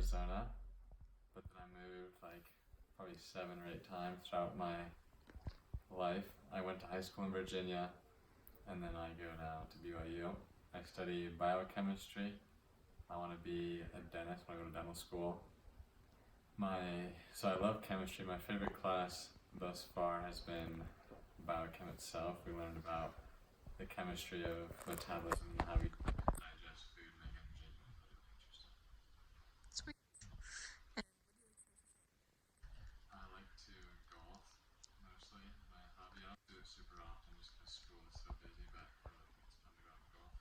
Arizona, but then I moved like probably 7 or 8 times throughout my life. I went to high school in Virginia, and then I go now to BYU. I study biochemistry. I want to be a dentist when I go to dental school. So I love chemistry. My favorite class thus far has been biochem itself. We learned about the chemistry of metabolism and how we digest food and make energy. Sweet. I like to golf mostly, my hobby. I don't do it super often just because school is so busy, but I really think it's fun to go out and golf.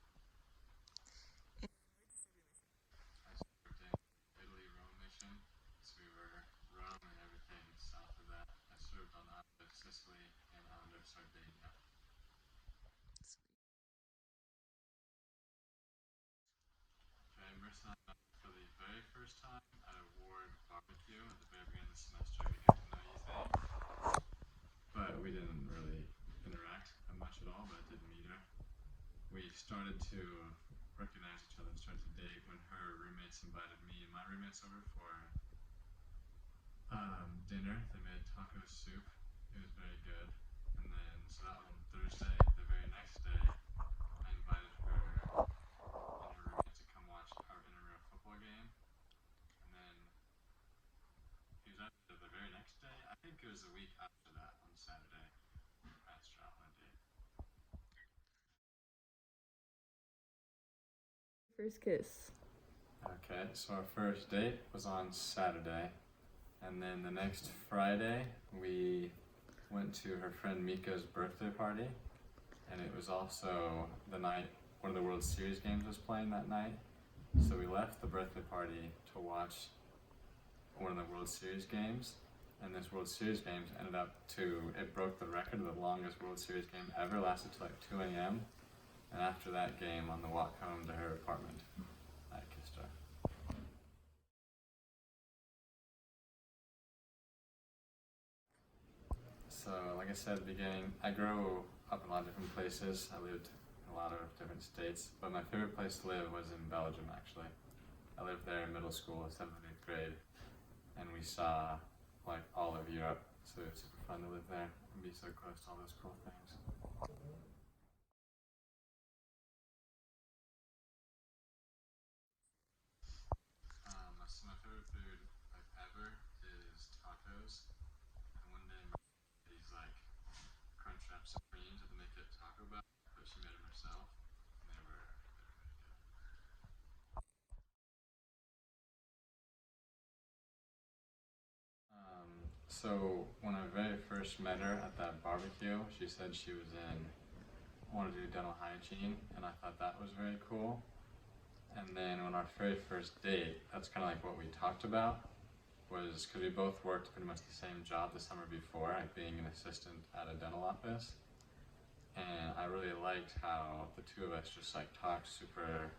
I served in Italy Rome mission, so we were Rome and everything south of that. I served on the island of Sicily and island of Sardinia. Okay, I immersed on that for the very first time at a ward barbecue at the very beginning of the semester. We get to know you thing, but we didn't really interact much at all, but I did meet her. We started to recognize each other and started to date when her roommates invited me and my roommates over for dinner. They made taco soup. It was very good. And then, so that was on Thursday. The very next day, I invited her and her roommate to come watch our intramural football game. And then it was after the very next day. I think it was a week after that on Saturday. I asked her out on a date. First kiss. Okay, so our first date was on Saturday. And then the next Friday, we went to her friend Mika's birthday party. And it was also the night one of the World Series games was playing that night. So we left the birthday party to watch one of the World Series games. And this World Series game it broke the record of the longest World Series game ever, lasted till like 2 a.m. And after that game, on the walk home to her apartment, I kissed her. So, like I said at the beginning, I grew up in a lot of different places. I lived in a lot of different states, but my favorite place to live was in Belgium, actually. I lived there in middle school, 7th and 8th grade, and we saw like all of Europe, so it was super fun to live there and be so close to all those cool things. So my favorite food like ever is tacos, and one day he's like Crunchwrap Supremes had to make it Taco Bell, but she made them herself, and they were really good. So when I very first met her at that barbecue, she said she wanted to do dental hygiene, and I thought that was very cool. And then on our very first date, that's kind of like what we talked about, was because we both worked pretty much the same job the summer before, like being an assistant at a dental office. And I really liked how the two of us just like talked super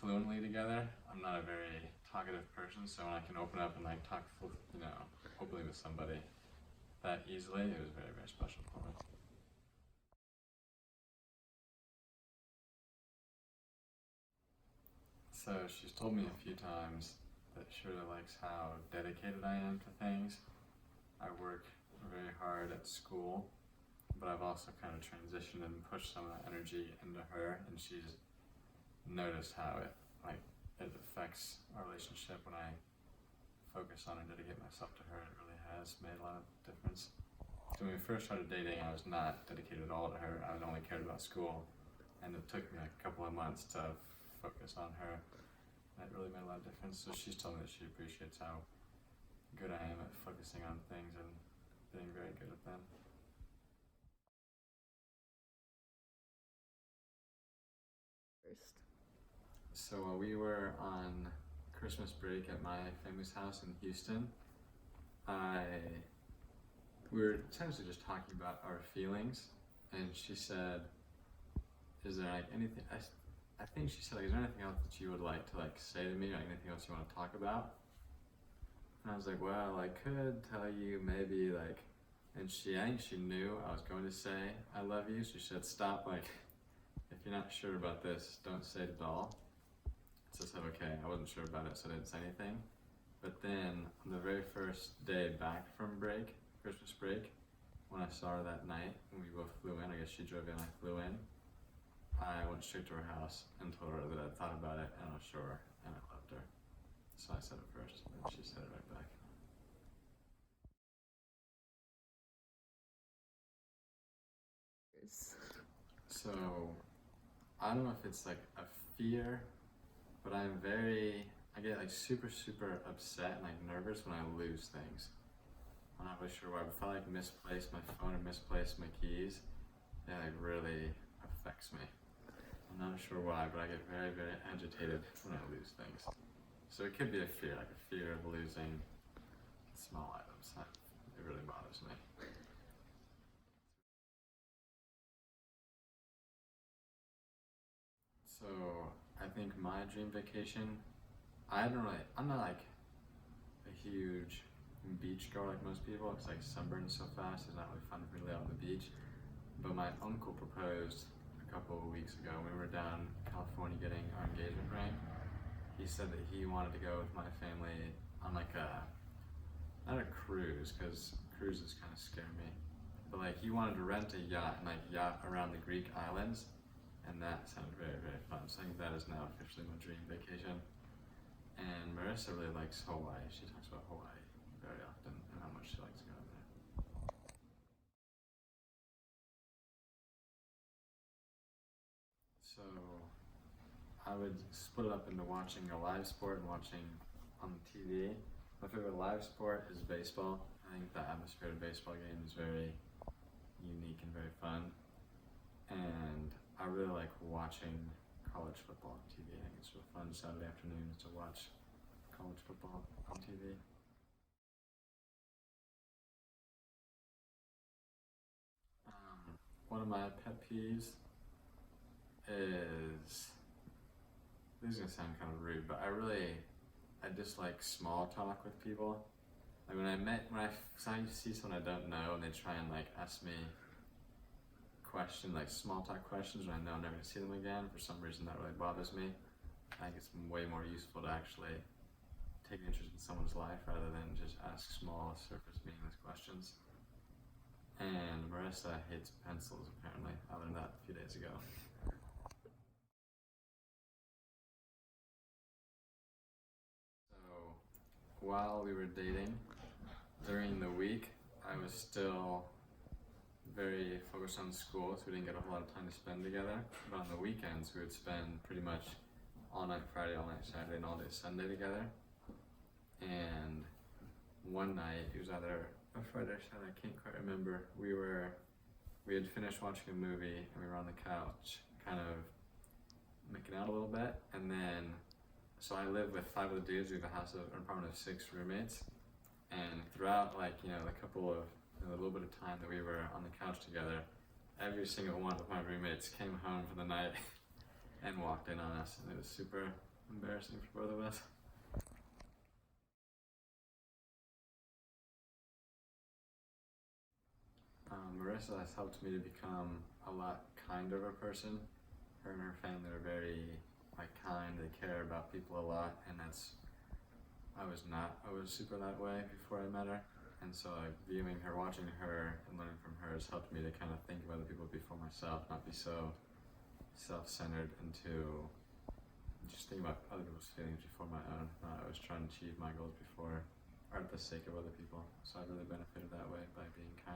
fluently together. I'm not a very talkative person, so when I can open up and like talk, openly with somebody that easily, it was very, very special for me. So she's told me a few times that she really likes how dedicated I am to things. I work very hard at school, but I've also kind of transitioned and pushed some of that energy into her, and she's noticed how it affects our relationship when I focus on and dedicate myself to her. It really has made a lot of difference. So when we first started dating, I was not dedicated at all to her. I only cared about school, and it took me like a couple of months to focus on her. And it really made a lot of difference. So she's told me that she appreciates how good I am at focusing on things and being very good at them. First. So while we were on Christmas break at my family's house in Houston, we were essentially just talking about our feelings, and she said, "Is there like anything?" I think she said, like, "Is there anything else that you would like to like say to me, or anything else you want to talk about?" And I was like, "Well, I could tell you maybe like," and I think she knew I was going to say I love you. So she said, "Stop! Like, if you're not sure about this, don't say it at all." So I said, okay, I wasn't sure about it, so I didn't say anything. But then on the very first day back from break, Christmas break, when I saw her that night, when we both flew in, I guess she drove in, I flew in, I went straight to her house and told her that I thought about it and I was sure, and I loved her. So I said it first, and she said it right back. So, I don't know if it's like a fear, but I get like super, super upset and like nervous when I lose things. I'm not really sure why, but if I like misplace my phone or misplace my keys, it like really affects me. I'm not sure why, but I get very, very agitated when I lose things. So it could be a fear, like a fear of losing small items. It really bothers me. So I think my dream vacation, I'm not like a huge beach goer like most people. It's like sunburn so fast, it's not really fun to be out on the beach. But my uncle proposed a couple of weeks ago. We were down in California getting our engagement ring. He said that he wanted to go with my family on like not a cruise, because cruises kind of scare me, but like he wanted to rent a yacht and like yacht around the Greek islands, and that sounded very, very fun. So I think that is now officially my dream vacation. And Marissa really likes Hawaii. She talks about Hawaii very often and how much she likes going there. So I would split it up into watching a live sport and watching on the TV. My favorite live sport is baseball. I think the atmosphere of a baseball game is very unique and very fun. And I really like watching college football on TV. I think it's real fun Saturday afternoons to watch college football on TV. One of my pet peeves is, this is gonna sound kind of rude, but I dislike small talk with people. Like when I see someone I don't know and they try and like ask me like small talk questions when I know I'm never gonna see them again, for some reason that really bothers me. I think it's way more useful to actually take an interest in someone's life rather than just ask small, surface, meaningless questions. And Marissa hates pencils, apparently. I learned that a few days ago. So, while we were dating, during the week, I was still very focused on school, so we didn't get a whole lot of time to spend together. But on the weekends, we would spend pretty much all night Friday, all night Saturday, and all day Sunday together. And one night, it was either a Friday or Saturday, I can't quite remember. We had finished watching a movie and we were on the couch, kind of making out a little bit. And then, so I live with 5 other dudes. We have an apartment of 6 roommates. And throughout, like, the little bit of time that we were on the couch together, every single one of my roommates came home for the night and walked in on us. And it was super embarrassing for both of us. Marissa has helped me to become a lot kinder of a person. Her and her family are very kind. They care about people a lot, and I was super that way before I met her. And so viewing her, watching her, and learning from her has helped me to kind of think of other people before myself, not be so self-centered, and to just think about other people's feelings before my own. Not always trying to achieve my goals before or at the sake of other people. So I've really benefited that way by being kind.